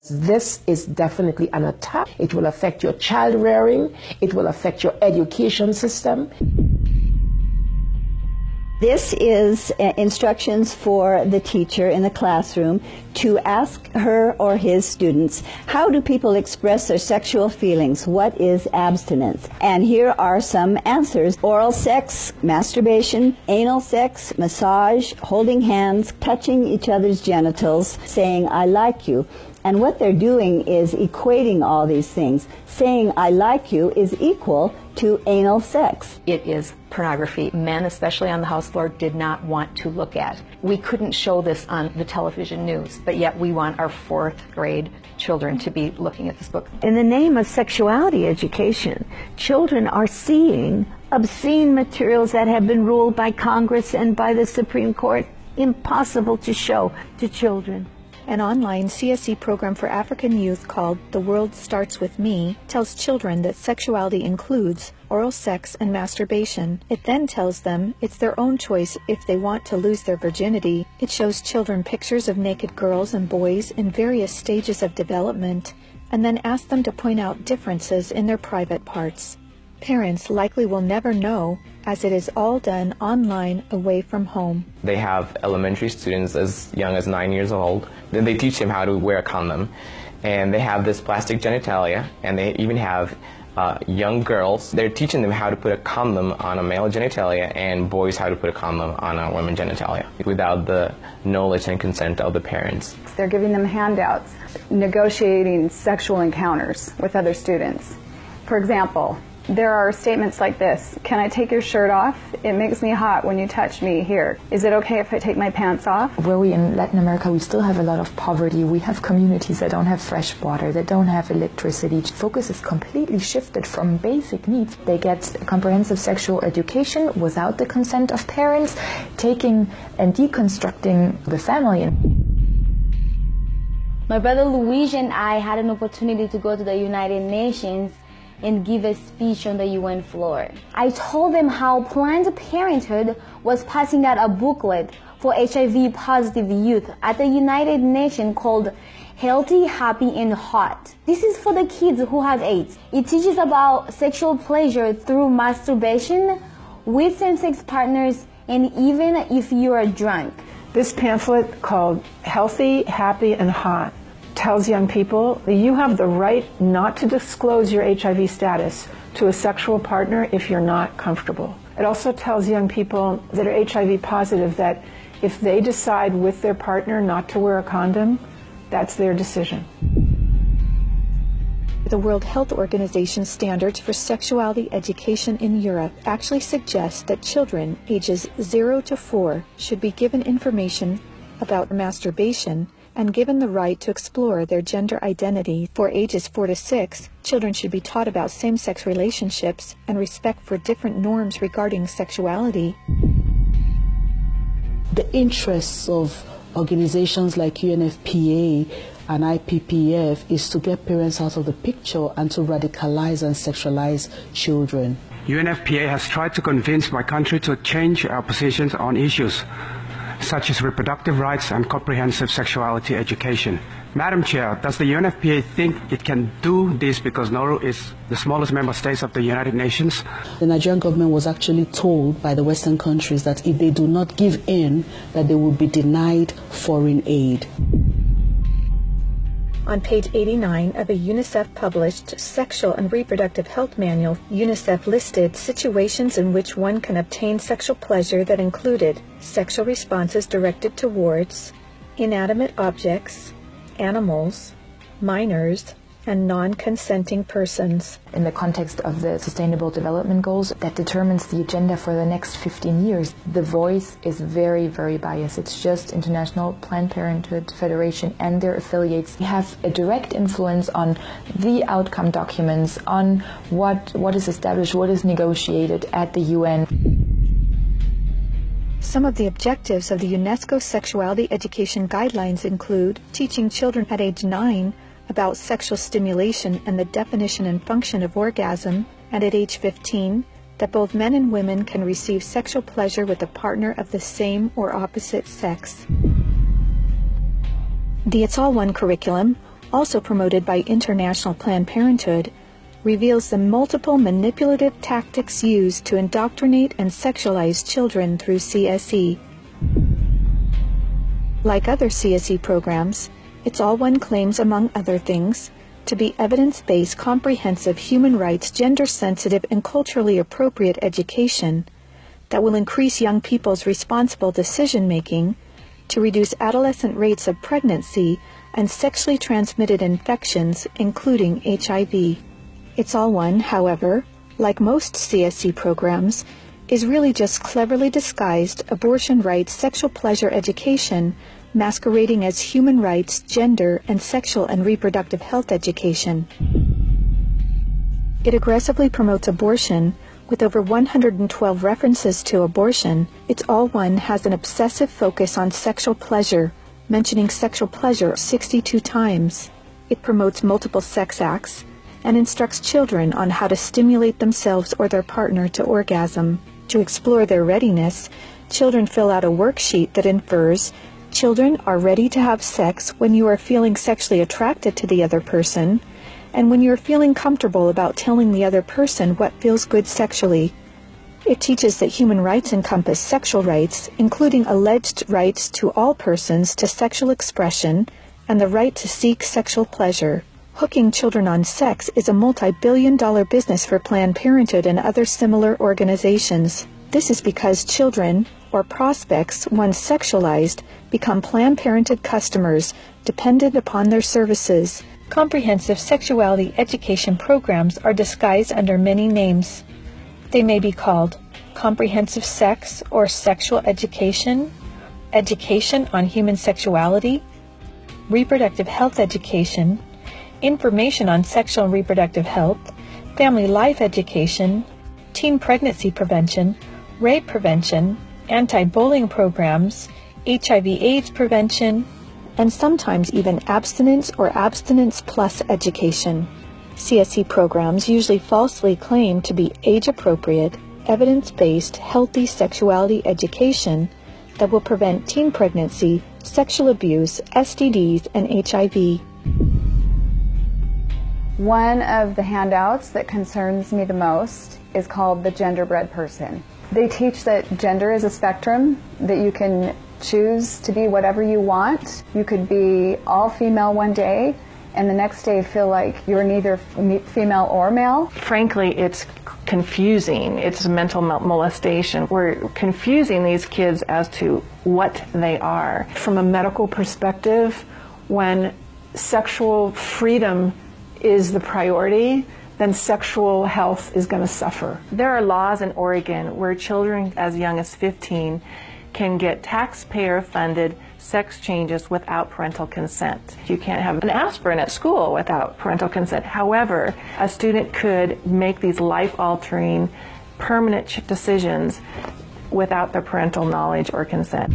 This is definitely an attack. It will affect your child rearing. It will affect your education system. This is instructions for the teacher in the classroom to ask her or his students, how do people express their sexual feelings? What is abstinence? And here are some answers. Oral sex, masturbation, anal sex, massage, holding hands, touching each other's genitals, saying, I like you. And what they're doing is equating all these things. Saying, I like you is equal to anal sex. It is pornography. Men, especially on the House floor, did not want to look at. We couldn't show this on the television news, but yet we want our 4th grade children to be looking at this book. In the name of sexuality education, children are seeing obscene materials that have been ruled by Congress and by the Supreme Court impossible to show to children. An online CSE program for African youth called The World Starts With Me tells children that sexuality includes oral sex and masturbation. It then tells them it's their own choice if they want to lose their virginity. It shows children pictures of naked girls and boys in various stages of development, and then asks them to point out differences in their private parts. Parents likely will never know, as it is all done online away from home. They have elementary students as young as 9 years old. Then they teach them how to wear a condom. And they have this plastic genitalia, and they even have young girls. They're teaching them how to put a condom on a male genitalia and boys how to put a condom on a woman genitalia without the knowledge and consent of the parents. They're giving them handouts, negotiating sexual encounters with other students. For example, there are statements like this: can I take your shirt off? It makes me hot when you touch me here. Is it okay if I take my pants off? Where we in Latin America, we still have a lot of poverty. We have communities that don't have fresh water, that don't have electricity. Focus is completely shifted from basic needs. They get comprehensive sexual education without the consent of parents, taking and deconstructing the family. My brother Luigi and I had an opportunity to go to the United Nations and give a speech on the UN floor. I told them how Planned Parenthood was passing out a booklet for HIV positive youth at the United Nations called Healthy, Happy and Hot. This is for the kids who have AIDS. It teaches about sexual pleasure through masturbation, with same-sex partners, and even if you are drunk. This pamphlet called Healthy, Happy and Hot tells young people that you have the right not to disclose your HIV status to a sexual partner if you're not comfortable. It also tells young people that are HIV positive that if they decide with their partner not to wear a condom, that's their decision. The World Health Organization standards for sexuality education in Europe actually suggest that children ages 0 to 4 should be given information about masturbation and given the right to explore their gender identity. For ages 4 to 6, children should be taught about same-sex relationships and respect for different norms regarding sexuality. The interests of organizations like UNFPA and IPPF is to get parents out of the picture and to radicalize and sexualize children. UNFPA has tried to convince my country to change our positions on issues such as reproductive rights and comprehensive sexuality education. Madam Chair, does the UNFPA think it can do this because Nauru is the smallest member state of the United Nations? The Nigerian government was actually told by the Western countries that if they do not give in, that they will be denied foreign aid. On page 89 of a UNICEF-published Sexual and Reproductive Health Manual, UNICEF listed situations in which one can obtain sexual pleasure that included sexual responses directed towards inanimate objects, animals, minors, and non-consenting persons. In the context of the Sustainable Development Goals that determines the agenda for the next 15 years, the voice is very, very biased. It's just International Planned Parenthood Federation and their affiliates have a direct influence on the outcome documents, on what is established, what is negotiated at the UN. Some of the objectives of the UNESCO Sexuality Education Guidelines include teaching children at age 9 about sexual stimulation and the definition and function of orgasm, and at age 15, that both men and women can receive sexual pleasure with a partner of the same or opposite sex. The It's All One curriculum, also promoted by International Planned Parenthood, reveals the multiple manipulative tactics used to indoctrinate and sexualize children through CSE. Like other CSE programs, It's All One claims, among other things, to be evidence-based, comprehensive, human rights, gender-sensitive, and culturally appropriate education that will increase young people's responsible decision-making, to reduce adolescent rates of pregnancy and sexually transmitted infections, including HIV. It's All One, however, like most CSE programs, is really just cleverly disguised abortion rights, sexual pleasure education, masquerading as human rights, gender, and sexual and reproductive health education. It aggressively promotes abortion. With over 112 references to abortion, It's All One has an obsessive focus on sexual pleasure, mentioning sexual pleasure 62 times. It promotes multiple sex acts and instructs children on how to stimulate themselves or their partner to orgasm. To explore their readiness, children fill out a worksheet that infers children are ready to have sex when you are feeling sexually attracted to the other person, and when you're feeling comfortable about telling the other person what feels good sexually. It teaches that human rights encompass sexual rights, including alleged rights to all persons to sexual expression and the right to seek sexual pleasure. Hooking children on sex is a multi-billion-dollar business for Planned Parenthood and other similar organizations. This is because children, or prospects, once sexualized, become Planned Parenthood customers, dependent upon their services. Comprehensive sexuality education programs are disguised under many names. They may be called comprehensive sex or sexual education, education on human sexuality, reproductive health education, information on sexual and reproductive health, family life education, teen pregnancy prevention, rape prevention, anti-bullying programs, HIV/AIDS prevention, and sometimes even abstinence or abstinence plus education. CSE programs usually falsely claim to be age-appropriate, evidence-based, healthy sexuality education that will prevent teen pregnancy, sexual abuse, STDs, and HIV. One of the handouts that concerns me the most is called the Genderbread Person. They teach that gender is a spectrum, that you can choose to be whatever you want. You could be all female one day and the next day feel like you're neither female or male. Frankly, it's confusing. It's mental molestation. We're confusing these kids as to what they are. From a medical perspective, when sexual freedom is the priority, then sexual health is going to suffer. There are laws in Oregon where children as young as 15 can get taxpayer-funded sex changes without parental consent. You can't have an aspirin at school without parental consent. However, a student could make these life-altering, permanent decisions without their parental knowledge or consent.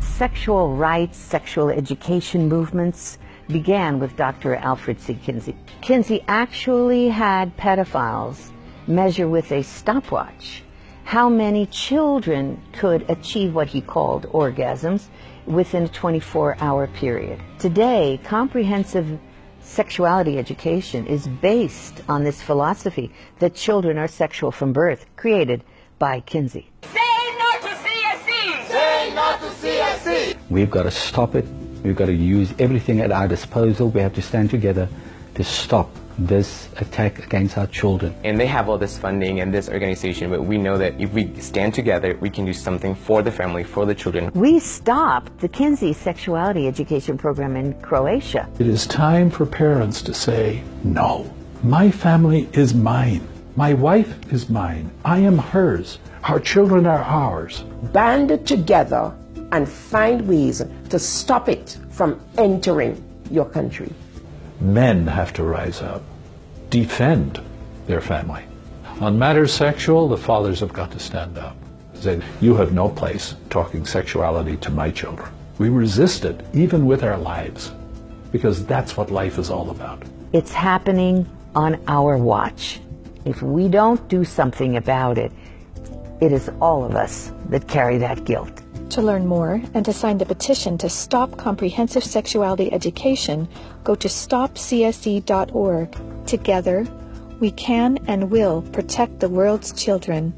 Sexual rights, sexual education movements began with Dr. Alfred C. Kinsey. Kinsey actually had pedophiles measure with a stopwatch how many children could achieve what he called orgasms within a 24-hour period. Today, comprehensive sexuality education is based on this philosophy that children are sexual from birth, created by Kinsey. Say no to CSE! Say no to CSE! We've got to stop it. We've got to use everything at our disposal. We have to stand together to stop this attack against our children. And they have all this funding and this organization, but we know that if we stand together, we can do something for the family, for the children. We stopped the Kinsey sexuality education program in Croatia. It is time for parents to say, no, my family is mine. My wife is mine. I am hers. Our children are ours. Band together and find ways to stop it from entering your country. Men have to rise up, defend their family. On matters sexual, the fathers have got to stand up. Say, you have no place talking sexuality to my children. We resist it, even with our lives, because that's what life is all about. It's happening on our watch. If we don't do something about it, it is all of us that carry that guilt. To learn more and to sign the petition to stop comprehensive sexuality education, go to stopcsc.org. Together, we can and will protect the world's children.